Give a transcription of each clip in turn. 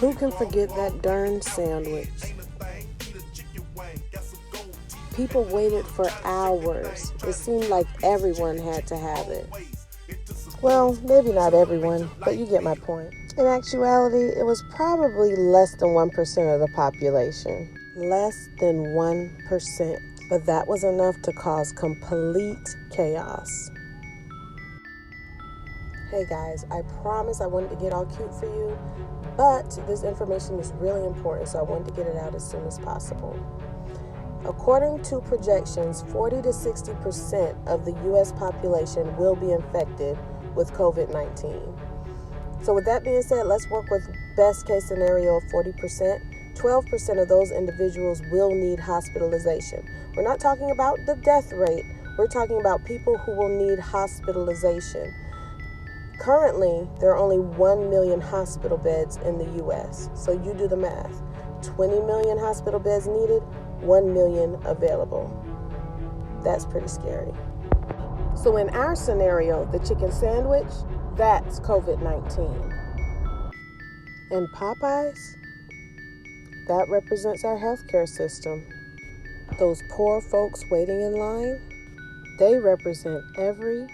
Who can forget that darn sandwich? People waited for hours. It seemed like everyone had to have it. Well, maybe not everyone, but you get my point. In actuality, it was probably less than 1% of the population. Less than 1%. But that was enough to cause complete chaos. Hey guys, I promise I wanted to get all cute for you, but this information is really important, so I wanted to get it out as soon as possible. According to projections, 40 to 60% of the U.S. population will be infected with COVID-19. So with that being said, let's work with best case scenario of 40%. 12% of those individuals will need hospitalization. We're not talking about the death rate. We're talking about people who will need hospitalization. Currently, there are only 1 million hospital beds in the U.S. So you do the math. 20 million hospital beds needed, 1 million available. That's pretty scary. So in our scenario, the chicken sandwich, that's COVID-19. And Popeyes, that represents our healthcare system. Those poor folks waiting in line, they represent every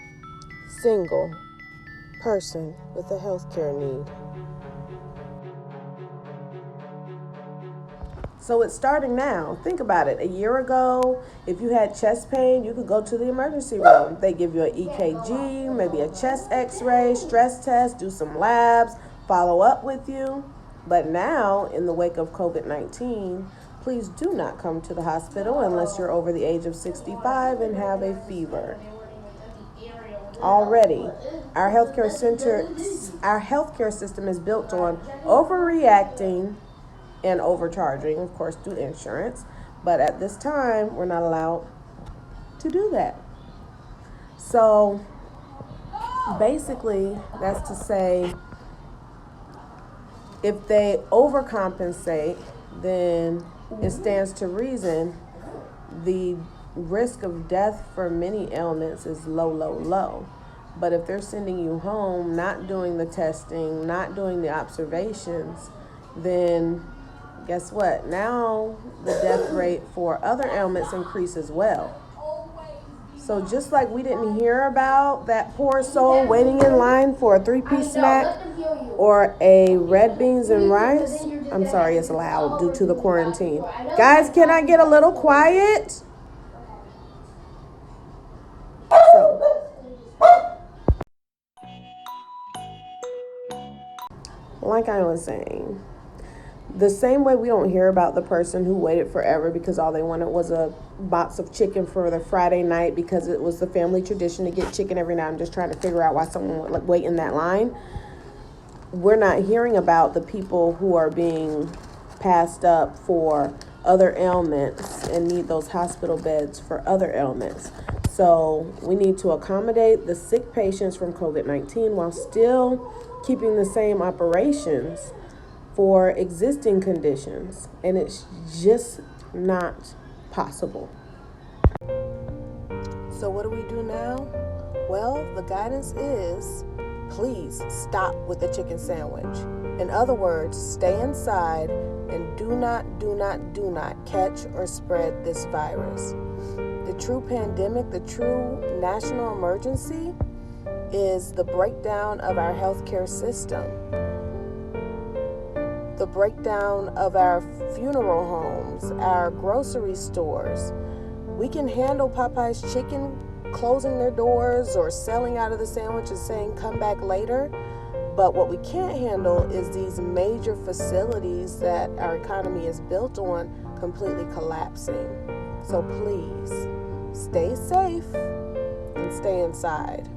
single person with a healthcare need. So it's starting now. Think about it. A year ago, if you had chest pain, you could go to the emergency room. They give you an EKG, maybe a chest x-ray, stress test, do some labs, follow up with you. But now, in the wake of COVID-19, please do not come to the hospital unless you're over the age of 65 and have a fever. Already, our healthcare system is built on overreacting and overcharging, of course, through insurance. But at this time, we're not allowed to do that. So basically, that's to say, if they overcompensate, then it stands to reason the risk of death for many ailments is low. But if they're sending you home, not doing the testing, not doing the observations, then guess what? Now the death rate for other ailments increase as well. So just like we didn't hear about that poor soul waiting in line for a 3-piece snack or a red beans and rice. I'm sorry, it's loud due to the quarantine. Guys, can I get a little quiet? So, like I was saying, the same way we don't hear about the person who waited forever because all they wanted was a box of chicken for the Friday night because it was the family tradition to get chicken every night. I'm just trying to figure out why someone would wait in that line. We're not hearing about the people who are being passed up for other ailments and need those hospital beds for other ailments. So we need to accommodate the sick patients from COVID-19 while still keeping the same operations for existing conditions, and it's just not possible. So what do we do now? Well, the guidance is please stop with the chicken sandwich. In other words, stay inside and do not catch or spread this virus. The true pandemic, the true national emergency is the breakdown of our healthcare system. The breakdown of our funeral homes, our grocery stores. We can handle Popeyes chicken closing their doors or selling out of the sandwich and saying come back later. But what we can't handle is these major facilities that our economy is built on completely collapsing. So please stay safe and stay inside.